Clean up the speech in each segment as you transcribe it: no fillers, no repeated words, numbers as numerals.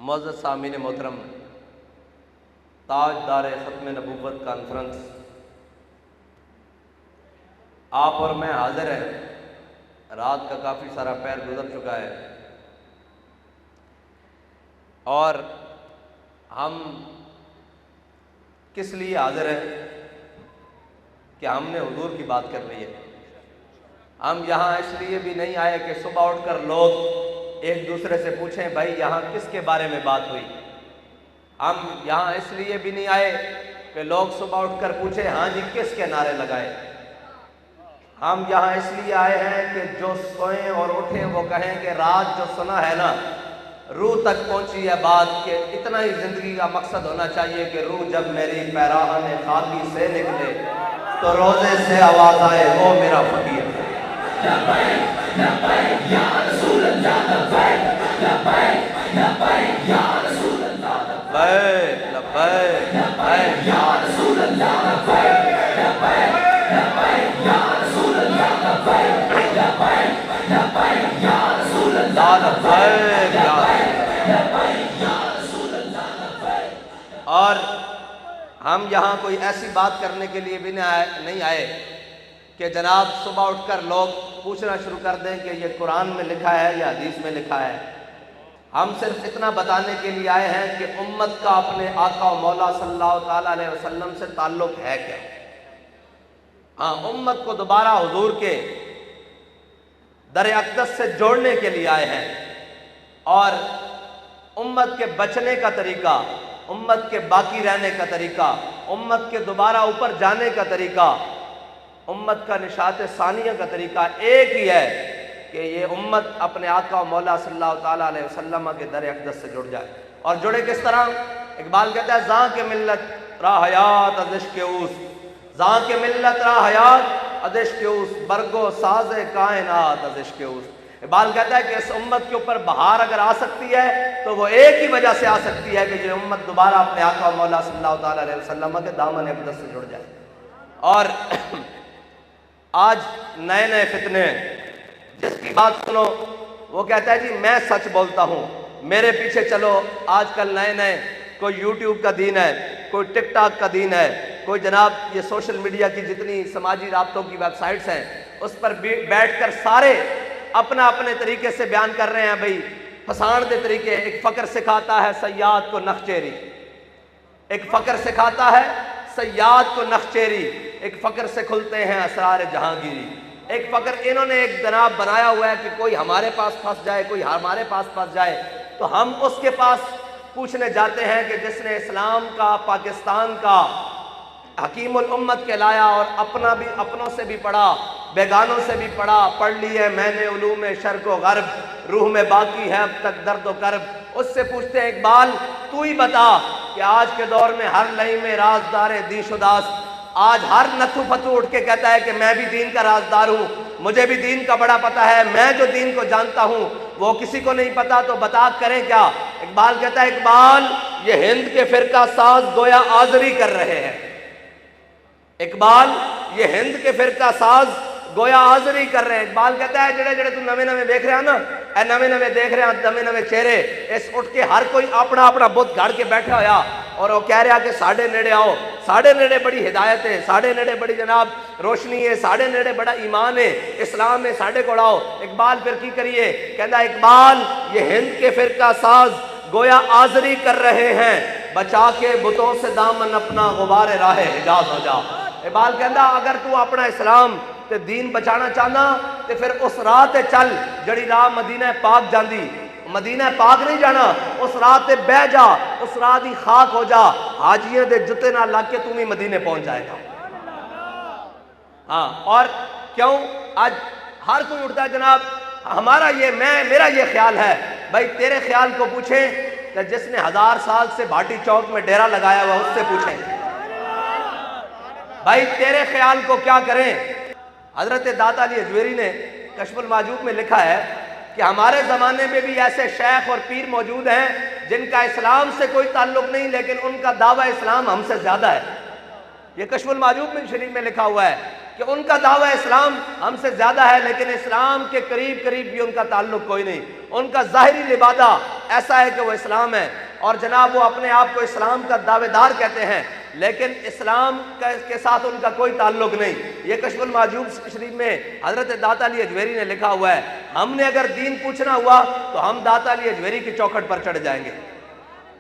معزز سامعین محترم، تاجدار ختم نبوت کانفرنس آپ اور میں حاضر ہیں۔ رات کا کافی سارا پیر گزر چکا ہے اور ہم کس لیے حاضر ہیں کہ ہم نے حضور کی بات کرنی ہے۔ ہم یہاں اس لیے بھی نہیں آئے کہ صبح اٹھ کر لوگ ایک دوسرے سے پوچھیں بھائی یہاں کس کے بارے میں بات ہوئی۔ ہم یہاں اس لیے بھی نہیں آئے کہ لوگ صبح اٹھ کر پوچھیں ہاں جی کس کے نعرے لگائے۔ ہم یہاں اس لیے آئے ہیں کہ جو سوئیں اور اٹھیں وہ کہیں کہ رات جو سنا ہے نا، روح تک پہنچی ہے بات کہ اتنا ہی زندگی کا مقصد ہونا چاہیے کہ روح جب میری پیراہن خاکی سے نکلے تو روزے سے آواز آئے او میرا فقیر۔ لبیک لبیک یا رسول اللہ، لبیک لبیک لبیک یا رسول اللہ، لبیک لبیک لبیک یا رسول اللہ، لبیک لبیک لبیک یا رسول اللہ، لبیک لبیک لبیک یا رسول اللہ، لبیک لبیک یا رسول اللہ، لبیک۔ اور ہم یہاں کوئی ایسی بات کرنے کے لیے بھی نہیں آئے کہ جناب صبح اٹھ کر لوگ پوچھنا شروع کر دیں کہ یہ قرآن میں لکھا ہے یا حدیث میں لکھا ہے۔ ہم صرف اتنا بتانے کے لیے آئے ہیں کہ امت کا اپنے آقا و مولا صلی اللہ تعالیٰ علیہ وسلم سے تعلق ہے کیا۔ ہاں، امت کو دوبارہ حضور کے در اقدس سے جوڑنے کے لیے آئے ہیں اور امت کے بچنے کا طریقہ، امت کے باقی رہنے کا طریقہ، امت کے دوبارہ اوپر جانے کا طریقہ، امت کا نشاط ثانیہ کا طریقہ ایک ہی ہے کہ یہ امت اپنے آقا و مولا صلی اللہ تعالیٰ علیہ وسلم کے در اقدس سے جڑ جائے۔ اور جڑے کس طرح؟ اقبال کہتا ہے زاں کے ملت را حیات از عشق اوس، زاں کے ملت را حیات از عشق اوس، برگو ساز کائنات از عشق اوس۔ اقبال کہتا ہے کہ اس امت کے اوپر بہار اگر آ سکتی ہے تو وہ ایک ہی وجہ سے آ سکتی ہے کہ یہ امت دوبارہ اپنے آقا و مولا صلی اللہ تعالیٰ علیہ وسلم کے دامن اقدس سے جڑ جائے۔ اور آج نئے نئے فتنے ہیں، جس کی بات سنو وہ کہتا ہے جی میں سچ بولتا ہوں، میرے پیچھے چلو۔ آج کل نئے نئے کوئی یوٹیوب کا دین ہے، کوئی ٹک ٹاک کا دین ہے، کوئی جناب یہ سوشل میڈیا کی جتنی سماجی رابطوں کی ویب سائٹس ہیں اس پر بیٹھ کر سارے اپنا اپنے طریقے سے بیان کر رہے ہیں۔ بھئی پھسان دے طریقے، ایک فقر سکھاتا ہے سیاد کو نخچیری، ایک فقر سکھاتا ہے سیاد کو نخچیری، ایک فقر سے کھلتے ہیں اسرار جہانگیری۔ ایک فقر انہوں نے ایک جناب بنایا ہوا ہے کہ کوئی ہمارے پاس پھنس جائے، کوئی ہمارے پاس پھنس جائے تو ہم اس کے پاس پوچھنے جاتے ہیں کہ جس نے اسلام کا، پاکستان کا حکیم الامت کہلایا اور اپنوں سے بھی پڑھا، بیگانوں سے بھی پڑھا، پڑھ لی ہے میں نے علوم شرق و غرب، روح میں باقی ہے اب تک درد و کرب۔ اس سے پوچھتے ہیں اقبال تو ہی بتا کہ آج کے دور میں ہر لئی میں رازدار دیش و داس، آج ہر نتھو پھتو اٹھ کے کہتا ہے کہ میں بھی دین کا رازدار ہوں، مجھے بھی دین کا بڑا پتہ ہے، میں جو دین کو جانتا ہوں وہ کسی کو نہیں پتا، تو بتا کریں کیا۔ اقبال کہتا ہے اقبال یہ ہند کے فرقہ ساز گویا آزری کر رہے ہیں، اقبال یہ ہند کے فرقہ ساز گویا آزری کر رہے ہیں۔ اقبال کہتا ہے جڑے جڑے تو نوے نوے دیکھ رہے ہیں نا، اے نوے نوے دیکھ رہے ہیں، نوے نوے چہرے، اس اٹھ کے ہر کوئی اپنا اپنا بت گھڑ کے بیٹھا ہویا اور وہ کہہ رہا کہ ساڑھے نیڑے آؤ، ساڑھے نیڑے بڑی ہدایت ہے، ساڑھے نیڑے بڑی جناب روشنی ہے، ساڑھے نیڑے بڑا ایمان ہے، اسلام ہے، ساڑھے کو آؤ۔ اقبال پھر کی کریے؟ کہتا ہے اقبال یہ ہند کے فرقہ ساز گویا آزری کر رہے ہیں، بچا کے بتوں سے دامن اپنا غبار راہ حجاز ہو جا۔ اقبال کہتا اگر تو اپنا اسلام تے دین بچانا چاہنا تے پھر اس راہ تے چل جڑی راہ مدینہ پاک جاندی، مدینہ پاک نہیں جانا، اس راہ تے بہ جا، اس راہ دی خاک ہو جا، حاجیاں دے جتے نہ لگ کے تم ہی مدینے پہنچ جائے گا۔ ہاں، اور کیوں آج ہر کوئی اٹھتا ہے جناب ہمارا یہ میرا یہ خیال ہے۔ بھائی تیرے خیال کو پوچھیں کہ جس نے 1000 سال سے بھاٹی چوک میں ڈیرا لگایا ہوا اس سے پوچھیں۔ بھائی تیرے خیال کو کیا کریں؟ حضرت داتا علی اجویری نے کشف المحجوب میں لکھا ہے کہ ہمارے زمانے میں بھی ایسے شیخ اور پیر موجود ہیں جن کا اسلام سے کوئی تعلق نہیں لیکن ان کا دعویٰ اسلام ہم سے زیادہ ہے۔ یہ کشف المحجوب میں شریف میں لکھا ہوا ہے کہ ان کا دعویٰ اسلام ہم سے زیادہ ہے لیکن اسلام کے قریب قریب بھی ان کا تعلق کوئی نہیں. ان کا ظاہری لبادہ ایسا ہے کہ وہ اسلام ہے، اور جناب وہ اپنے آپ کو اسلام کا دعوے دار کہتے ہیں لیکن اسلام کے ساتھ ان کا کوئی تعلق نہیں. یہ کشف المحجوب شریف میں حضرت داتا علی اجویری نے لکھا ہوا ہے، ہم نے اگر دین پوچھنا ہوا تو ہم داتا علی اجویری کی چوکھٹ پر چڑھ جائیں گے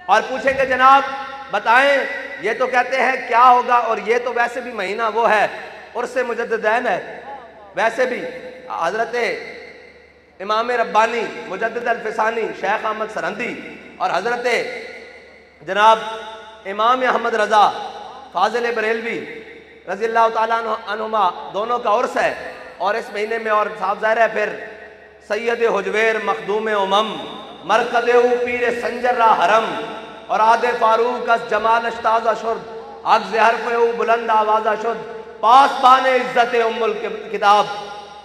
اور پوچھیں گے جناب بتائیں یہ تو کہتے ہیں کیا ہوگا، اور یہ تو ویسے بھی مہینہ وہ ہے عرس مجددین ہے. ویسے بھی حضرت امام ربانی مجدد الفسانی شیخ احمد سرہندی اور حضرت جناب امام احمد رضا فاضل بریلوی رضی اللہ تعالیٰ عنہما دونوں کا عرس ہے، اور اس مہینے میں اور صاحب ظاہر ہے پھر سید حجویر مخدوم مرکز پیر سنجر را حرم اور عاد فاروق از جمال اشتازہ شد عقز حرف بلند آوازہ شد پاسبان عزت ام الکتاب.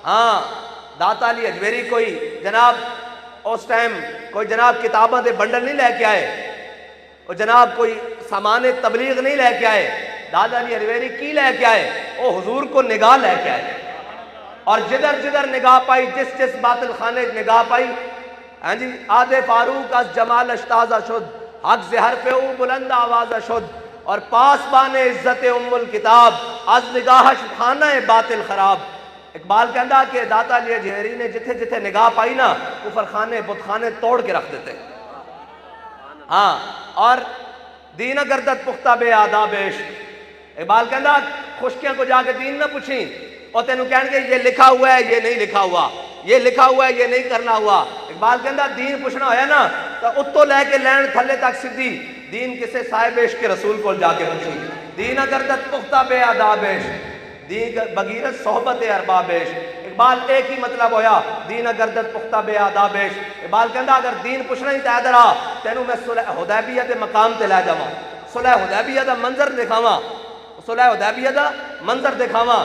ہاں داتا علی اجویری کوئی جناب اس ٹائم کوئی جناب کتابوں دے بنڈل نہیں لے کے آئے، اور جناب کوئی سامان تبلیغ نہیں لے کے آئے. داتا علی اجویری کی لے کے آئے؟ وہ حضور کو نگاہ لے کے آئے، اور جدھر جدھر نگاہ پائی جس باطل خانے نگاہ پائی، ہاں جی عاد فاروق از جمال اشتازہ شد عقز حرف او بلند آوازہ شد اور پاسبان عزت ام الکتاب از نگاہش خانہ باطل خراب. اقبال کہندا کہ داتا علی اجویری نے جتھے جتھے نگاہ پائی نا کفر خانے بت خانے توڑ کے رکھ دیتے. ہاں اور دین گردت پختہ بے آداب عشق. اقبال کہندا خشکیاں کو جا کے دین نہ پوچھیں اور تینوں کہن گے یہ لکھا ہوا ہے یہ نہیں لکھا ہوا، یہ لکھا ہوا ہے یہ نہیں کرنا ہوا. اقبال کہندا دین پوچھنا ہویا نا تو اتو لے کے لین تھلے تک سدھی دین کسے صاحب عشق کے رسول کو جا کے پوچھی. دین گردت پختہ بے آداب عشق دین بغیرت صحبت ارباب عشق. اقبال ایک ہی مطلب ہویا دین گردت پختہ بے آداب عشق. اقبال کہندا اگر دین پوچھنا ہی تے ادھر آ تینوں میں صلح حدیبیہ دے مقام تے لے جاواں، صلح حدیبیہ دا منظر دکھاواں، صلح حدیبیہ دا منظر دکھاواں.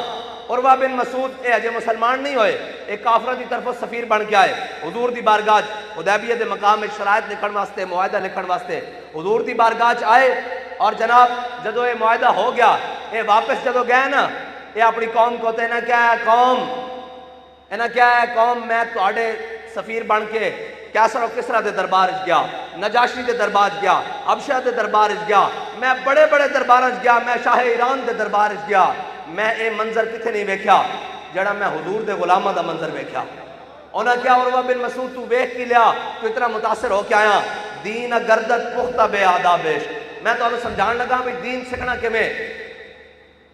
عروہ بن مسعود اے اجے مسلمان نہیں ہوئے، ایک کافرہ دی طرف سفیر بن کے آئے حضور دی بارگاہ حدیبیہ دے مقام ایک شرائط لکھن واسطے معاہدہ لکھن واسطے حضور دی بارگاہ آئے. اور جناب جدو یہ معاہدہ ہو گیا یہ واپس جدو گئے نا یہ اپنی قوم کو تے نا کیا ہے قوم اینا کیا ہے قوم میں تواڈے سفیر بن کے کیسر و کسرا دے دربار گیا، نجاشی دے دربار گیا، حبشہ دے دربار گیا، میں بڑے بڑے دربار گیا، میں شاہ ایران دے دربار گیا، میں اے منظر کتنے نہیں ویکھیا جڑا میں حضور دے غلامہ دا منظر ویکھیا. انہاں کیا عروہ بن مسعود تو ویکھ کی لیا تو اتنا متاثر ہو کے آیا دین گردت پختہ بے آداب عشق. میں تو انہوں سمجھان لگا بھی دین سکھنا کے میں.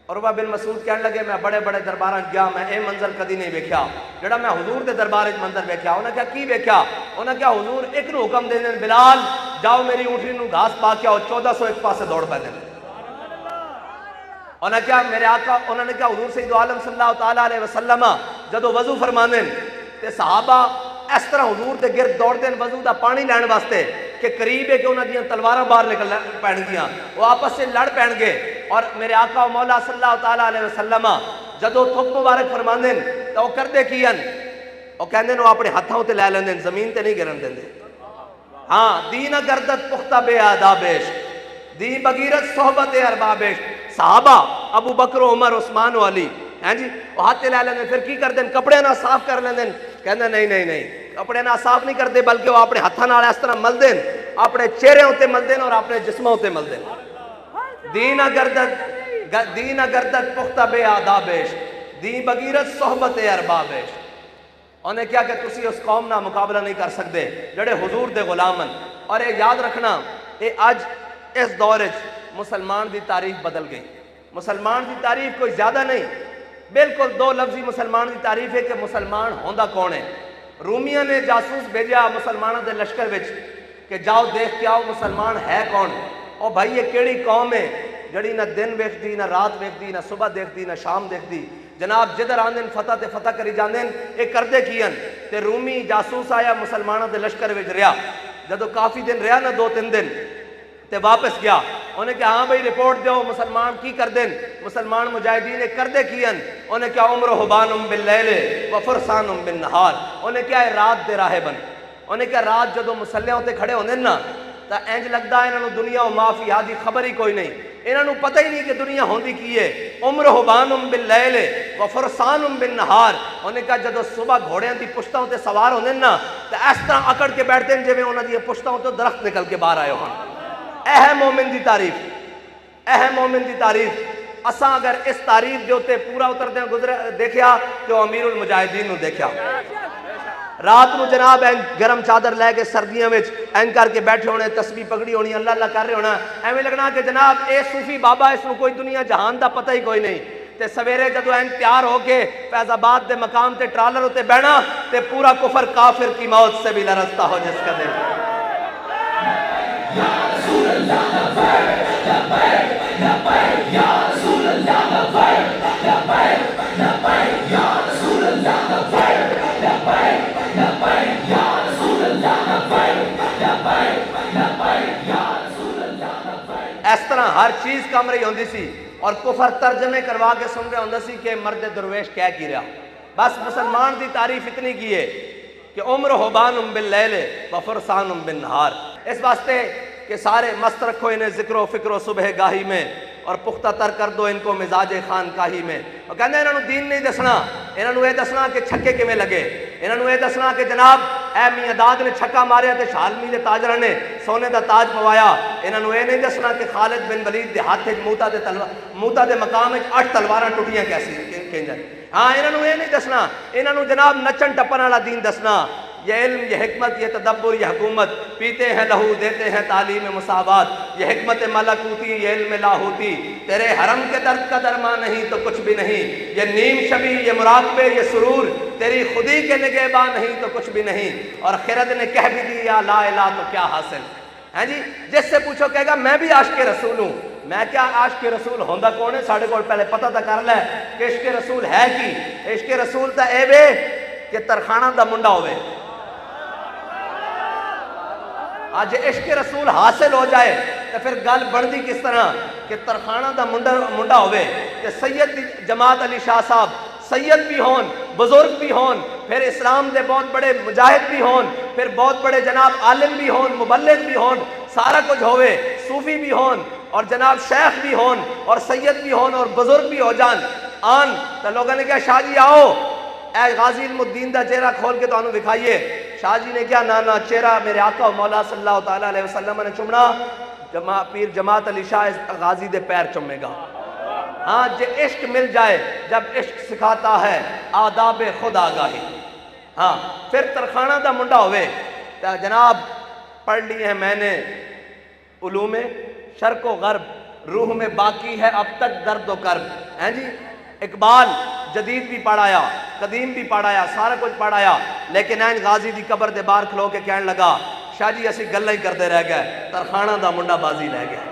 عروہ بن مسعود کہنے لگے میں بڑے بڑے درباراں گیا میں اے منظر کدی نہیں ویکھیا جڑا میں حضور دے دربار وچ منظر ویکھیا. انہاں کیا کی ویکھیا؟ انہاں کیا حضور ایک نو حکم دے دین بلال جاؤ میری اونٹنی نو گھاس پا کے آؤ 1400 ایک پاسے دوڑ پے دین. انہاں کیا میرے آقا انہوں نے کیا حضور سید عالم صلی اللہ تعالیٰ علیہ وسلم جدو وضو فرمانے تے صحابہ اس طرح حضور دے گرد دوڑ دین وضو دا پانی لین واسطے کہ قریب ہے کہ انہاں دیاں تلواراں باہر نکل پین گیاں وہ آپس سے لڑ پین گے. اور میرے آقا و مولا صلی اللہ تعالیٰ علیہ وسلم جدو تھک مبارک فرماندے تو وہ کردے کیان وہ کہندے وہ اپنے ہتھاں تے لے لیندے زمین تے نہیں گرن دیندے. ہاں دین گردت پختہ بے آداب عشق دی بغیرت صحبت ارباب عشق. صحابہ ابو بکر عمر عثمان و علی ہیں جی وہ ہاتھ لے لیندے پھر کی کر دیں کپڑے نہ صاف کر لیندے کہندے نہیں نہیں نہیں کپڑے نہ صاف نہیں کرتے بلکہ وہ اپنے ہتھاں نال اس طرح مل دیں اپنے چہرے ہوتے مل دیں اور اپنے جسموں ہوتے مل دیں. دین گردت پختہ بے آداب عشق دی بغیرت صحبت ارباب عشق. انہیں کیا کہ تسی اس قوم نہ مقابلہ نہیں کر سکتے جڑے حضور دے غلامن. اور یہ یاد رکھنا یہ اج اس دور مسلمان دی تعریف بدل گئی. مسلمان دی تعریف کوئی زیادہ نہیں بالکل دو لفظی مسلمان دی تعریف ہے کہ مسلمان ہوندا کون ہے. رومیہ نے جاسوس بھیجا مسلمانوں دے لشکر وچ کہ جاؤ دیکھ کے آؤ مسلمان ہے کون. او بھائی یہ کیڑی قوم ہے جڑی نہ دن ویکھدی نہ رات ویکھدی نہ صبح دیکھدی نہ شام دیکھدی. جناب جدھر آندن فتح تے فتح کری جاندن یہ کردے کین تے رومی جاسوس آیا مسلمانوں دے لشکر وچ رہیا جدو کافی دن رہیا نہ 2-3 دن تے واپس گیا. انہیں کہا ہاں بھئی رپورٹ دیو مسلمان کی کر دیں مسلمان مجاہدین کردے کین. انہیں کہا عمر حبانم باللیل و فرسانم بالنہار. انہیں کہا رات دے راہ بن. انہیں کہا رات جدو مسلیاں تے کھڑے ہوندے نا تا انج لگدا ہے انہاں نوں دنیا و معافی دی خبر ہی کوئی نہیں. انہاں نوں پتہ ہی نہیں کہ دنیا ہوندی کی ہے۔ عمر حبانم باللیل و فرسانم بالنہار، انہیں کہا جدو صبح گھوڑیاں دی پشتاں تے سوار ہوندے نا تے اس طرح اکڑ کے بیٹھتے ہیں جویں انہاں دی پشتاں تو درخت نکل کے باہر آئے ہون۔ اے ہے مومن دی تعریف، اے ہے مومن دی تعریف۔ اساں اگر اس تعریف دے اوتے پورا اتردے گزرے دیکھیا تو امیر المجاہدین نو دیکھیا، رات نو جناب گرم چادر لے کے سردیاں وچ این کر کے بیٹھے ہونے، تسبیح پگڑی ہونی، اللہ اللہ کر رہے ہونا، ایویں لگنا کہ جناب اے صوفی بابا اس نو کوئی دنیا جہان دا پتہ ہی کوئی نہیں۔ تے سویرے جدو این تیار ہو کے فیض آباد دے مقام تے ٹرالر ہوتے بہنا تے پورا کفر کافر کی موت سے بھی لرزتا ہو جس کا دل۔ یا رسول اللہ لبیک لبیک لبیک یا رسول اللہ لبیک لبیک لبیک یا رسول اللہ لبیک لبیک لبیک یا رسول اللہ لبیک لبیک لبیک یا رسول اللہ لبیک۔ اس طرح ہر چیز کم رہی ہوندی سی اور کفر ترجمے کروا کے سن رہے ہوندہ سی کہ مرد درویش کیا کی رہا۔ بس مسلمان دی تعریف اتنی کی ہے کہ عمر حبانم باللیل و فرسانم بالنہار، اس واسطے کہ سارے مست رکھو انہیں ذکر و فکر و صبح گاہی میں اور پختہ تر کر دو ان کو مزاج خانقاہی میں۔ اور کہنے انہوں نے دین نہیں دسنا، انہوں نے یہ دسنا کہ چھکے کے میں لگے، انہوں نے یہ دسنا کہ جناب اے میاں داد نے چھکا ماریا تے شالمی دے تاجرہ نے سونے دا تاج پوایا، انہوں نے یہ نہیں دسنا کہ خالد بن ولید دے ہاتھ موتا دے مقام 8 تلواراں ٹوٹیاں کیسی کہنجن۔ ہاں انہوں نے یہ نہیں دسنا، انہوں نے جناب نچن ٹپن والا دین دسنا، یہ علم، یہ حکمت، یہ تدبر، یہ حکومت، پیتے ہیں لہو دیتے ہیں تعلیم مساوات، یہ حکمت ملکوتی، یہ علم لاہوتی، تیرے حرم کے درد کا درمان نہیں تو کچھ بھی نہیں، یہ نیم شبی، یہ مراقبے، یہ سرور، تیری خودی کے نگہباں نہیں تو کچھ بھی نہیں۔ اور خرد نے کہہ بھی دیا لا الہ تو کیا حاصل ہے جی؟ جس سے پوچھو کہے گا میں بھی عاشق رسول ہوں، میں کیا عاشق رسول ہوندہ کون ہے؟ ساڑھے کو پہلے پتہ تا کر لے کہ عشق رسول ہے کی؟ عشق رسول تا اے بے کہ ترخانہ دا منڈا ہوئے۔ آج عشق رسول حاصل ہو جائے تو پھر گل بڑھ دی کس طرح کہ ترخانہ دا منڈا ہوئے کہ سید جماعت علی شاہ صاحب سید بھی ہون، بزرگ بھی ہون، پھر اسلام دے بہت بڑے مجاہد بھی ہون، پھر بہت بڑے جناب عالم بھی ہون، مبلغ بھی ہون، سارا کچھ ہوئے، صوفی بھی ہون اور جناب شیخ بھی ہون اور سید بھی ہون اور بزرگ بھی ہو جان آن تو لوگوں نے کہا شاہ جی آؤ اے غازی علم الدین دا چہرہ کھول کے تو انہوں دکھائیے۔ شاہ جی نے کیا نانا چہرہ میرے آقا و مولا صلی اللہ تعالیٰ علیہ وسلم نے چمنا، پیر جماعت علی شاہ غازی دے پیر چمے گا۔ ہاں جے عشق مل جائے، جب عشق سکھاتا ہے آداب خود آگاہی، ہاں پھر ترخانہ دا منڈا ہوئے تو جناب پڑھ لی ہے میں نے علوم شرق و غرب، روح میں باقی ہے اب تک درد و کرب، ہیں جی؟ اقبال جدید بھی پڑھایا، قدیم بھی پڑھایا، سارا کچھ پڑھایا، لیکن این غازی دی قبر دے باہر کھلو کے کہنے لگا شاہ جی اسی گلہ ہی کردے رہ گئے، ترخانہ دا منڈا بازی رہ گیا۔